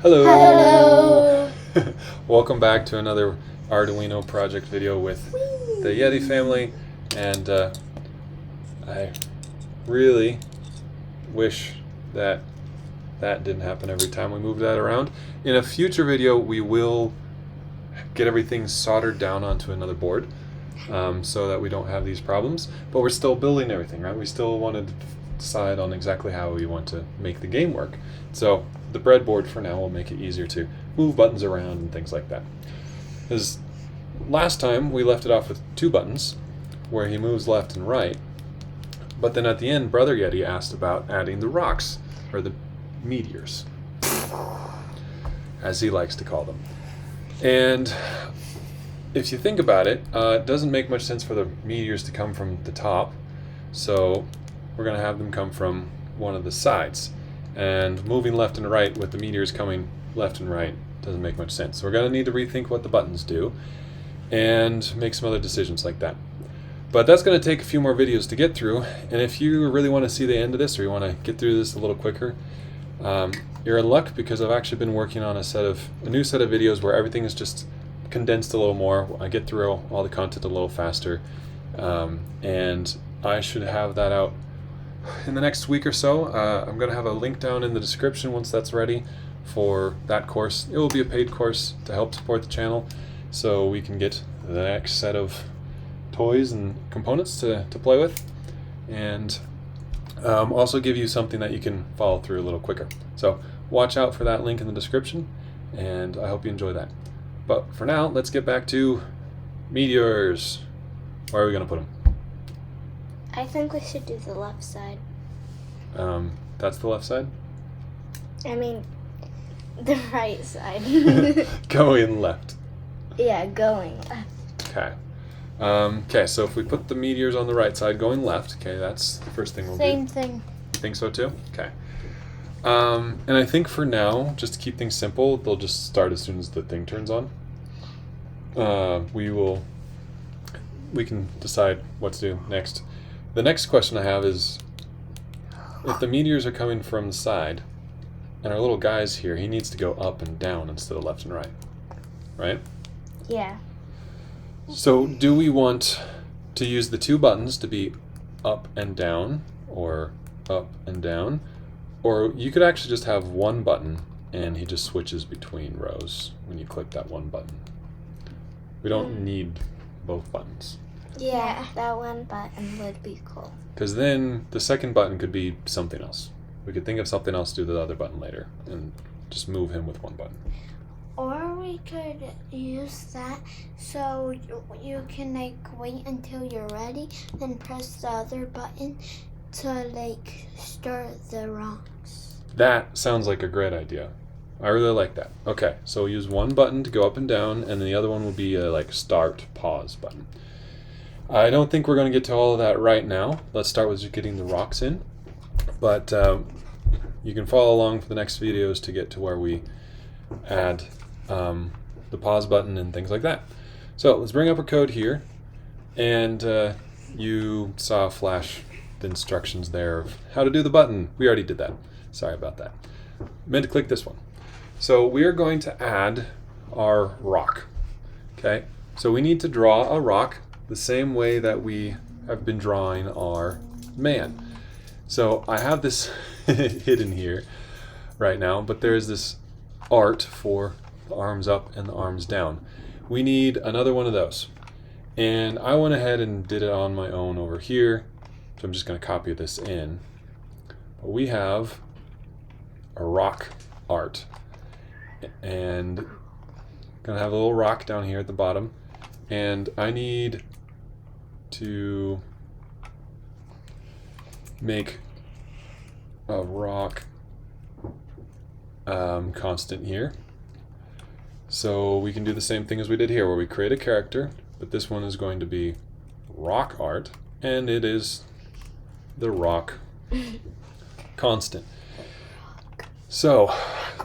Hello! Hello! Welcome back to another Arduino project video with the Yeti family, and I really wish that didn't happen every time we move that around. In a future video we will get everything soldered down onto another board so that we don't have these problems, but we're still building everything, right? We still want to decide on exactly how we want to make the game work. So the breadboard for now will make it easier to move buttons around and things like that. Because last time we left it off with 2 buttons where he moves left and right, but then at the end Brother Yeti asked about adding the rocks, or the meteors, as he likes to call them. And if you think about it, it doesn't make much sense for the meteors to come from the top, so we're going to have them come from one of the sides. And moving left and right with the meteors coming left and right doesn't make much sense. So we're going to need to rethink what the buttons do and make some other decisions like that. But that's going to take a few more videos to get through, and if you really want to see the end of this, or you want to get through this a little quicker, you're in luck, because I've actually been working on a new set of videos where everything is just condensed a little more. I get through all the content a little faster, and I should have that out in the next week or so. I'm going to have a link down in the description once that's ready for that course. It will be a paid course to help support the channel, so we can get the next set of toys and components to play with, and also give you something that you can follow through a little quicker. So watch out for that link in the description, and I hope you enjoy that. But for now, let's get back to meteors. Where are we going to put them? I think we should do the left side. That's the left side? I mean, the right side. Going left. Yeah, going left. Okay. Okay, so if we put the meteors on the right side going left, okay, that's the first thing we'll do. Same thing. You think so too? Okay. And I think for now, just to keep things simple, they'll just start as soon as the thing turns on. We can decide what to do next. The next question I have is, if the meteors are coming from the side, and our little guy's here, he needs to go up and down instead of left and right. Right? Yeah. So do we want to use the 2 buttons to be up and down, or up and down? Or you could actually just have one button and he just switches between rows when you click that one button. We don't need both buttons. Yeah, that one button would be cool. Because then the second button could be something else. We could think of something else to do the other button later and just move him with one button. Or we could use that so you can wait until you're ready, then press the other button to start the rocks. That sounds like a great idea. I really like that. Okay, so we'll use one button to go up and down, and the other one will be a start, pause button. I don't think we're going to get to all of that right now. Let's start with just getting the rocks in. But you can follow along for the next videos to get to where we add the pause button and things like that. So let's bring up our code here, and you saw a flash the instructions there of how to do the button. We already did that. Sorry about that. Meant to click this one. So we are going to add our rock. Okay, so we need to draw a rock the same way that we have been drawing our man. So I have this hidden here right now, but there is this art for the arms up and the arms down. We need another one of those. And I went ahead and did it on my own over here. So I'm just going to copy this in. But we have a rock art. And going to have a little rock down here at the bottom. And I need to make a rock constant here. So we can do the same thing as we did here, where we create a character, but this one is going to be rock art, and it is the rock constant. So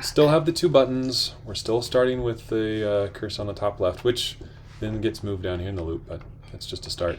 still have the 2 buttons. We're still starting with the cursor on the top left, which then gets moved down here in the loop, but that's just a start.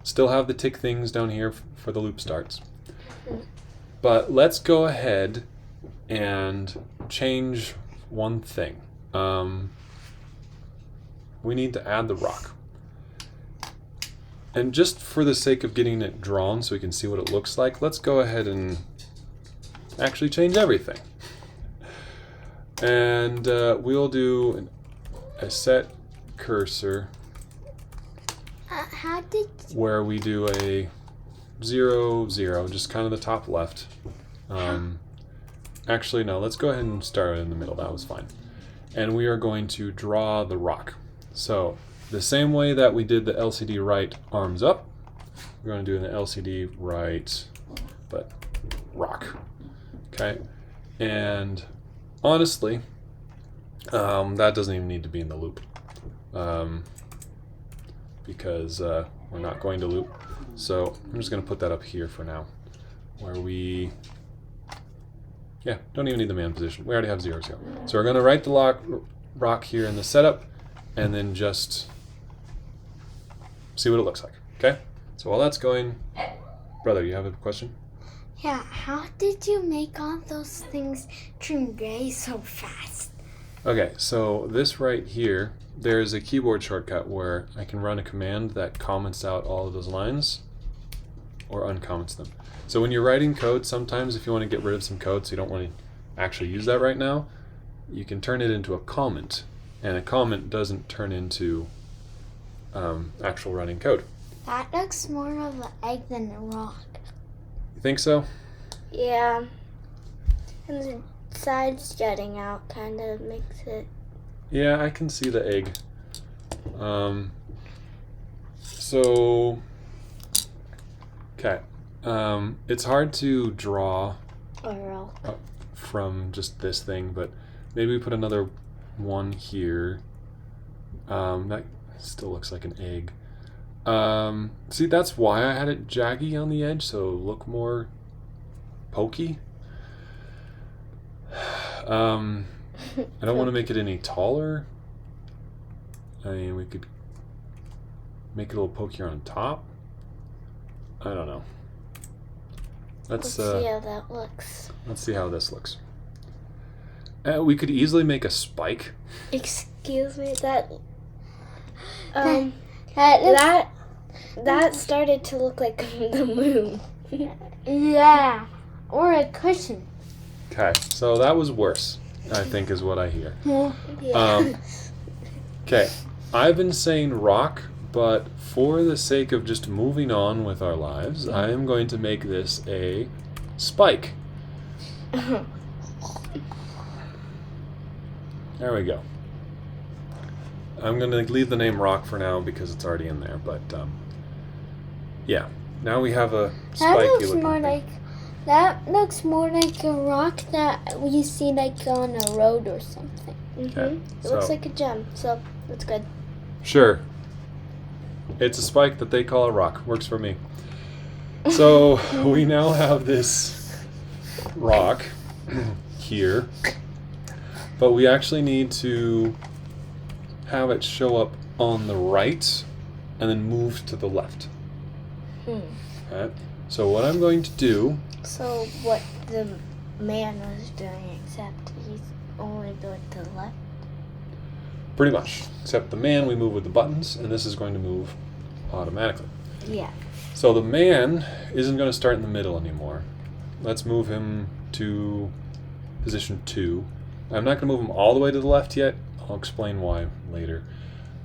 Still have the tick things down here for the loop starts. But let's go ahead and change one thing. We need to add the rock. And just for the sake of getting it drawn so we can see what it looks like, let's go ahead and actually change everything. And we'll do a set cursor where we do a 0, 0, just kind of the top left. Actually, no, let's go ahead and start in the middle. That was fine. And we are going to draw the rock. So the same way that we did the LCD right arms up, we're going to do an LCD right, but rock. Okay. And honestly, that doesn't even need to be in the loop, because we're not going to loop. So I'm just going to put that up here for now, where we, yeah, don't even need the man position. We already have 0, 0. So we're going to write the rock here in the setup, and then just see what it looks like. Okay? So while that's going, brother, you have a question? Yeah, how did you make all those things turn gray so fast? Okay, so this right here, there's a keyboard shortcut where I can run a command that comments out all of those lines or uncomments them. So when you're writing code, sometimes if you want to get rid of some code so you don't want to actually use that right now, you can turn it into a comment. And a comment doesn't turn into actual running code. That looks more of an egg than a rock. You think so? Yeah. And the sides jutting out kind of makes it. Yeah, I can see the egg. So, okay. It's hard to draw from just this thing, but maybe we put another one here. That still looks like an egg. See, that's why I had it jaggy on the edge, so look more pokey. I don't want to make it any taller. I mean, we could make it a little pokier on top. I don't know. Let's see how that looks. Let's see how this looks. We could easily make a spike. Excuse me, that started to look like the moon. Yeah, or a cushion. Okay, so that was worse, I think is what I hear. Yeah. Okay, I've been saying rock, but for the sake of just moving on with our lives, I am going to make this a spike. There we go. I'm going to leave the name rock for now because it's already in there, but yeah, now we have a spiky looking thing. That looks more like a rock that we see like on a road or something. Okay, It looks like a gem, so that's good. Sure. It's a spike that they call a rock. Works for me. So we now have this rock here, but we actually need to have it show up on the right and then move to the left. Okay. So what I'm going to do... So what the man was doing, except he's only going to the left? Pretty much. Except the man we move with the buttons, and this is going to move automatically. Yeah. So the man isn't going to start in the middle anymore. Let's move him to position 2. I'm not going to move him all the way to the left yet. I'll explain why later.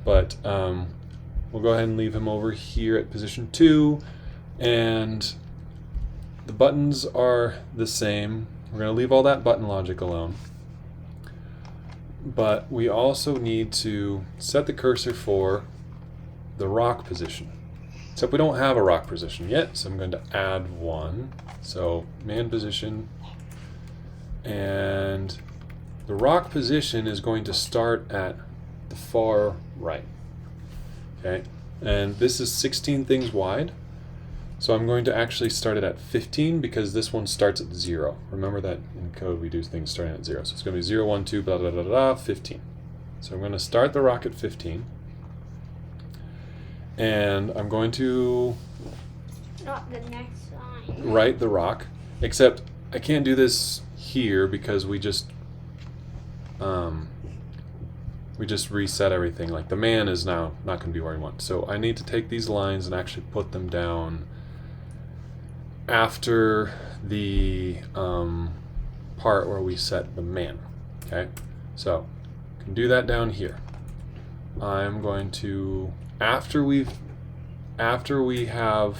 But we'll go ahead and leave him over here at position 2. And the buttons are the same. We're going to leave all that button logic alone. But we also need to set the cursor for the rock position. Except we don't have a rock position yet, so I'm going to add one. So man position, and the rock position is going to start at the far right. Okay, and this is 16 things wide. So I'm going to actually start it at 15 because this one starts at 0. Remember that in code we do things starting at 0. So it's going to be 0, 1, 2, blah, blah, blah, blah, 15. So I'm going to start the rock at 15. And I'm going to Not the next line. write the rock, except I can't do this here because we just reset everything. Like the man is now not going to be where I want. So I need to take these lines and actually put them down after the part where we set the man. Okay, so I can do that down here. I'm going to, after we have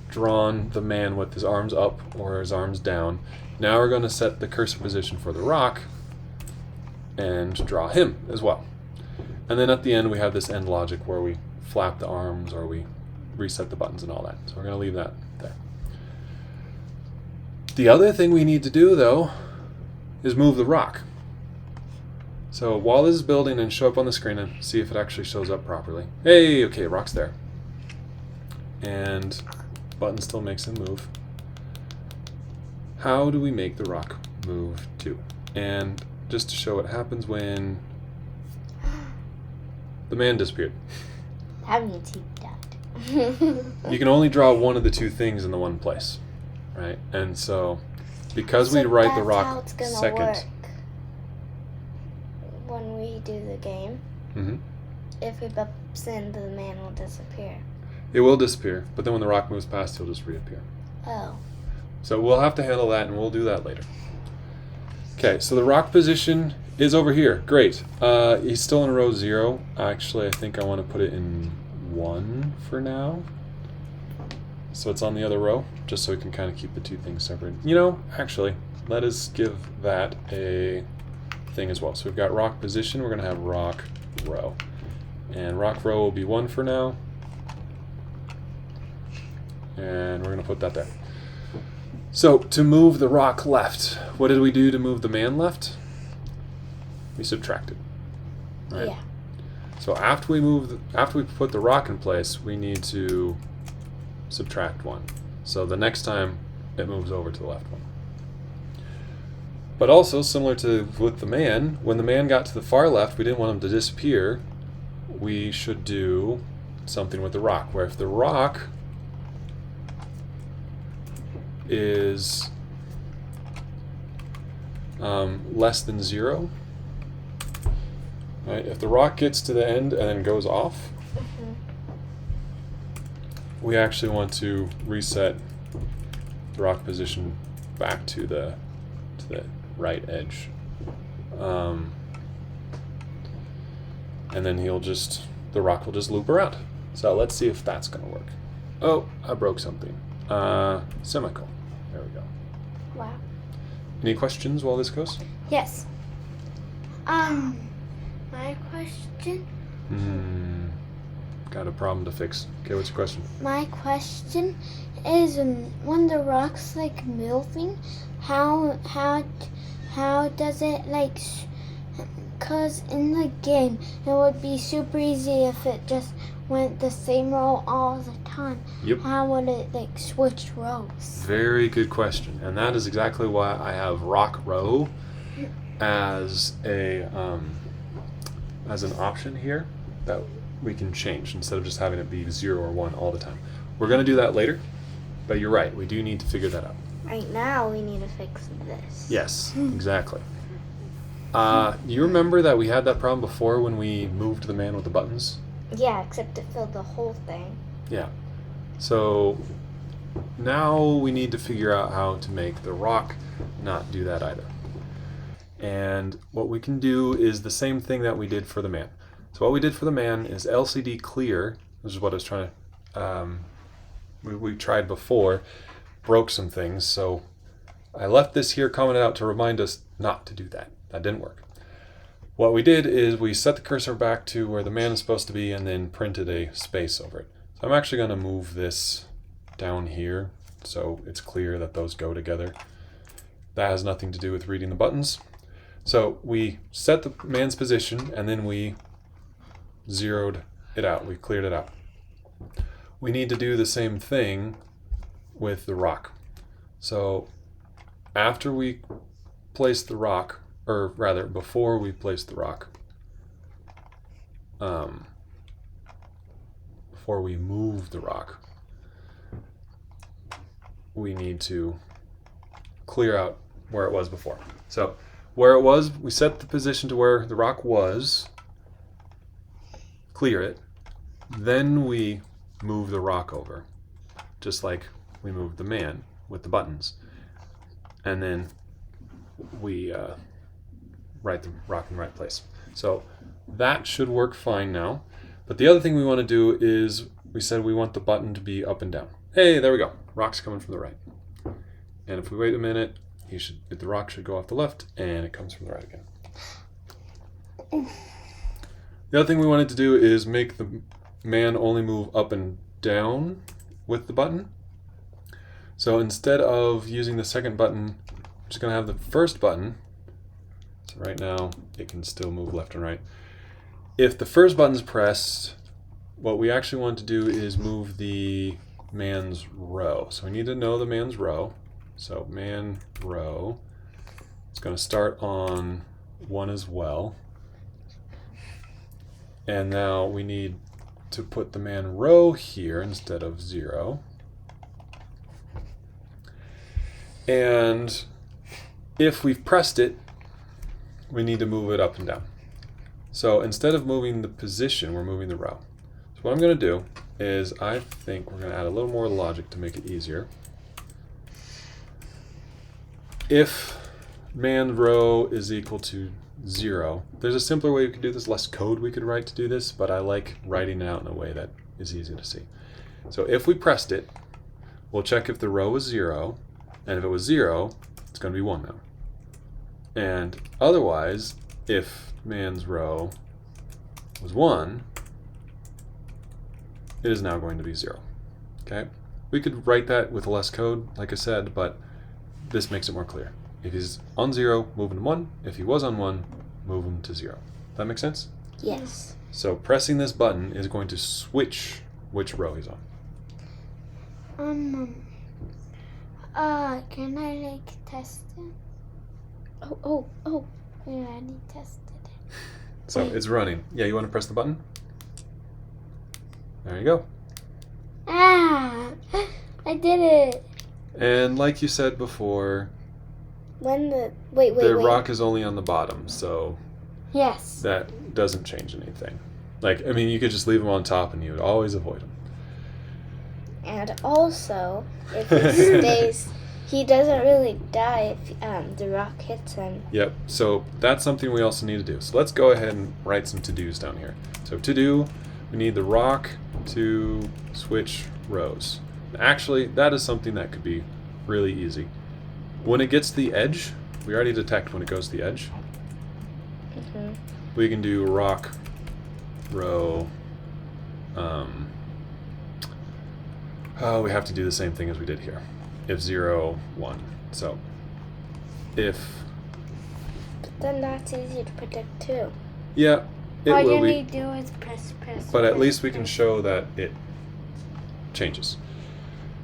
drawn the man with his arms up or his arms down, now we're going to set the cursor position for the rock and draw him as well. And then at the end we have this end logic where we flap the arms or we reset the buttons and all that. So we're going to leave that there. The other thing we need to do though is move the rock. So while this is building and show up on the screen and see if it actually shows up properly. Hey, okay, rock's there. And button still makes him move. How do we make the rock move too? And just to show what happens when the man disappeared. That means he died. You can only draw one of the two things in the one place, right? And so because we write the rock how it's gonna second. Work when we do the game. Mm-hmm. If we bumps in, the man will disappear. It will disappear, but then when the rock moves past, he'll just reappear. Oh. So we'll have to handle that, and we'll do that later. Okay, so the rock position is over here. Great. He's still in row 0. Actually, I think I want to put it in 1 for now. So it's on the other row, just so we can kind of keep the two things separate. You know, actually, let us give that a thing as well. So we've got rock position. We're going to have rock row. And rock row will be 1 for now. And we're going to put that there. So to move the rock left, what did we do to move the man left? We subtracted. Right? Yeah. So after we put the rock in place, we need to subtract 1. So the next time it moves over to the left one. But also similar to with the man, when the man got to the far left, we didn't want him to disappear. We should do something with the rock, where if the rock is less than 0, right? If the rock gets to the end and then goes off, we actually want to reset the rock position back to the right edge, and then the rock will just loop around. So let's see if that's going to work. Oh, I broke something. Semicolon. There we go. Wow. Any questions while this goes? Yes. My question. Got a problem to fix. Okay, what's your question? My question is, when the rock's like moving, how does it like? Cause in the game it would be super easy if it just went the same row all the time. Yep. How would it like switch rows? Very good question, and that is exactly why I have rock row as an option here that we can change instead of just having it be 0 or 1 all the time. We're going to do that later, but you're right. We do need to figure that out. Right now, we need to fix this. Yes, exactly. You remember that we had that problem before when we moved the man with the buttons? Yeah, except it filled the whole thing. Yeah. So now we need to figure out how to make the rock not do that either. And what we can do is the same thing that we did for the man. So what we did for the man is LCD clear. This is what I was trying to, we tried before, broke some things. So I left this here commented out to remind us not to do that. That didn't work. What we did is we set the cursor back to where the man is supposed to be and then printed a space over it. So I'm actually going to move this down here so it's clear that those go together. That has nothing to do with reading the buttons. So we set the man's position and then we zeroed it out. We cleared it out. We need to do the same thing with the rock. So after we place the rock, or rather before we place the rock, before we move the rock, we need to clear out where it was before. So where it was, we set the position to where the rock was, clear it, then we move the rock over, just like we moved the man with the buttons. And then we write the rock in the right place. So that should work fine now. But the other thing we want to do is, we said we want the button to be up and down. Hey, there we go. Rock's coming from the right. And if we wait a minute, the rock should go off the left, and it comes from the right again. The other thing we wanted to do is make the man only move up and down with the button. So instead of using the second button, I'm just going to have the first button. So right now, it can still move left and right. If the first button's pressed, what we actually want to do is move the man's row. So we need to know the man's row. So man row. It's going to start on 1 as well. And now we need to put the man row here instead of 0. And if we've pressed it, we need to move it up and down. So instead of moving the position, we're moving the row. So what I'm going to do is, I think we're going to add a little more logic to make it easier. If man row is equal to 0, there's a simpler way we could do this, less code we could write to do this, but I like writing it out in a way that is easy to see. So if we pressed it, we'll check if the row was 0, and if it was 0, it's going to be 1 now. And otherwise, if man's row was 1, it is now going to be 0. Okay? We could write that with less code, like I said, but this makes it more clear. If he's on 0, move him to 1. If he was on 1, move him to 0. That make sense? Yes. So pressing this button is going to switch which row he's on. Can I like test it? Oh. We already tested it. So it's running. Yeah, you want to press the button? There you go. Ah! I did it! And like you said before, Wait. the rock is only on the bottom, so Yes. that doesn't change anything. Like, I mean, you could just leave him on top and you would always avoid him. And also, if he stays, he doesn't really die if the rock hits him. Yep, so that's something we also need to do. So let's go ahead and write some to-dos down here. So to do, we need the rock to switch rows. Actually, that is something that could be really easy. When it gets to the edge, we already detect when it goes to the edge. Mm-hmm. We can do rock, row, we have to do the same thing as we did here. If 0, 1. So if... But then that's easy to predict too. Yeah, it All will you be. need to do is press. But at press, least we can press. show that it changes.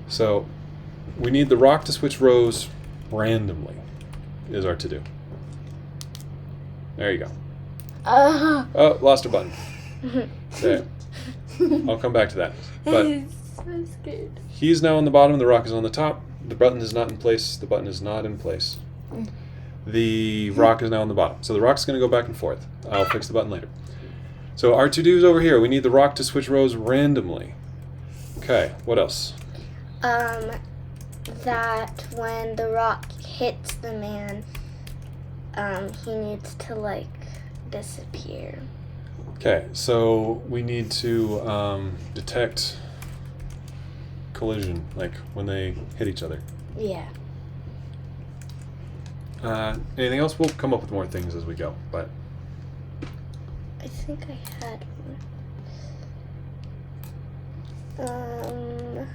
So we need the rock to switch rows randomly is our to-do. There you go. Oh, lost a button. Okay. I'll come back to that. But I'm so scared. he's now on the bottom, the rock is on the top. The button is not in place. The button is not in place. The rock is now on the bottom. So the rock's going to go back and forth. I'll fix the button later. So our to-dos over here, we need the rock to switch rows randomly. Okay, what else? That when the rock hits the man, he needs to like disappear. Okay, so we need to detect collision, like when they hit each other. Yeah. Anything else? We'll come up with more things as we go, but I think I had one.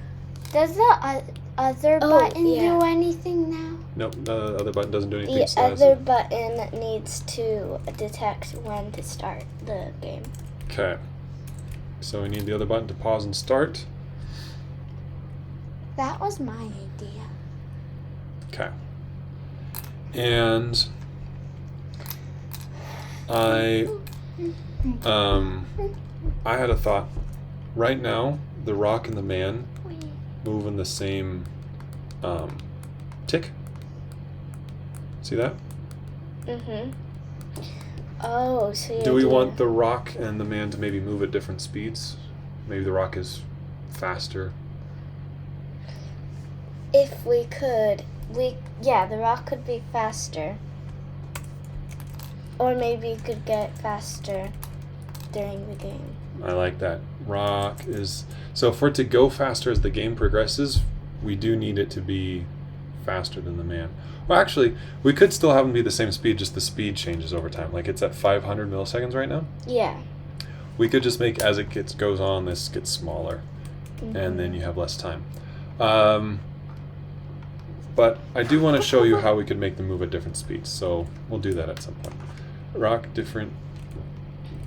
Does the other button yeah. do anything now? nope, the other button doesn't do anything. The so that's other it. button needs to detect when to start the game. Okay, so we need the other button to pause and start. That was my idea. Okay. And I had a thought. Right now, the rock and the man move in the same tick. See that? Mm-hmm. Oh, so Do we want the rock and the man to maybe move at different speeds? Maybe the rock is faster. If we could, the rock could be faster. Or maybe it could get faster during the game. I like that. Rock is... So for it to go faster as the game progresses, we do need it to be faster than the man. Well, actually, we could still have them be the same speed, just the speed changes over time. Like it's at 500 milliseconds right now. Yeah. We could just make, as it goes on, this gets smaller. Mm-hmm. And then you have less time. But I do want to show you how we could make them move at different speeds, so we'll do that at some point. Rock different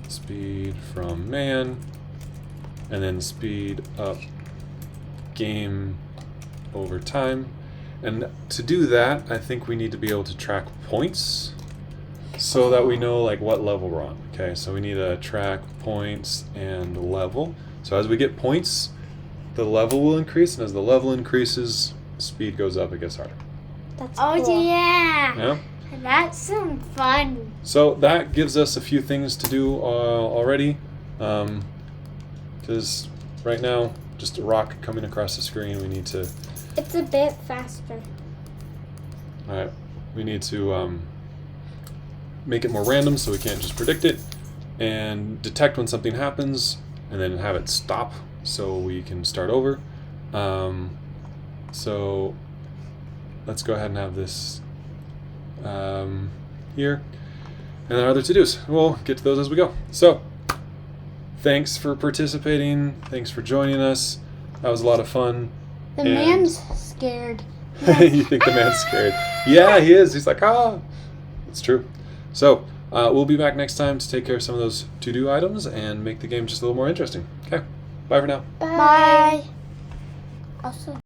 speed from man, and then speed up game over time. And to do that, I think we need to be able to track points so that we know like what level we're on. Okay, so we need to track points and level. So as we get points, the level will increase, and as the level increases, speed goes up, it gets harder. That's Oh cool. yeah. Yeah? That's some fun. So that gives us a few things to do already. Because right now, just a rock coming across the screen, we need to... It's a bit faster. Alright, we need to make it more random so we can't just predict it, and detect when something happens, and then have it stop so we can start over. So let's go ahead and have this here. And then other to-dos. We'll get to those as we go. So thanks for participating. Thanks for joining us. That was a lot of fun. The And- man's scared. You think the man's scared? Yeah, he is. He's like, ah. It's true. So we'll be back next time to take care of some of those to-do items and make the game just a little more interesting. Okay. Bye for now. Bye. Also.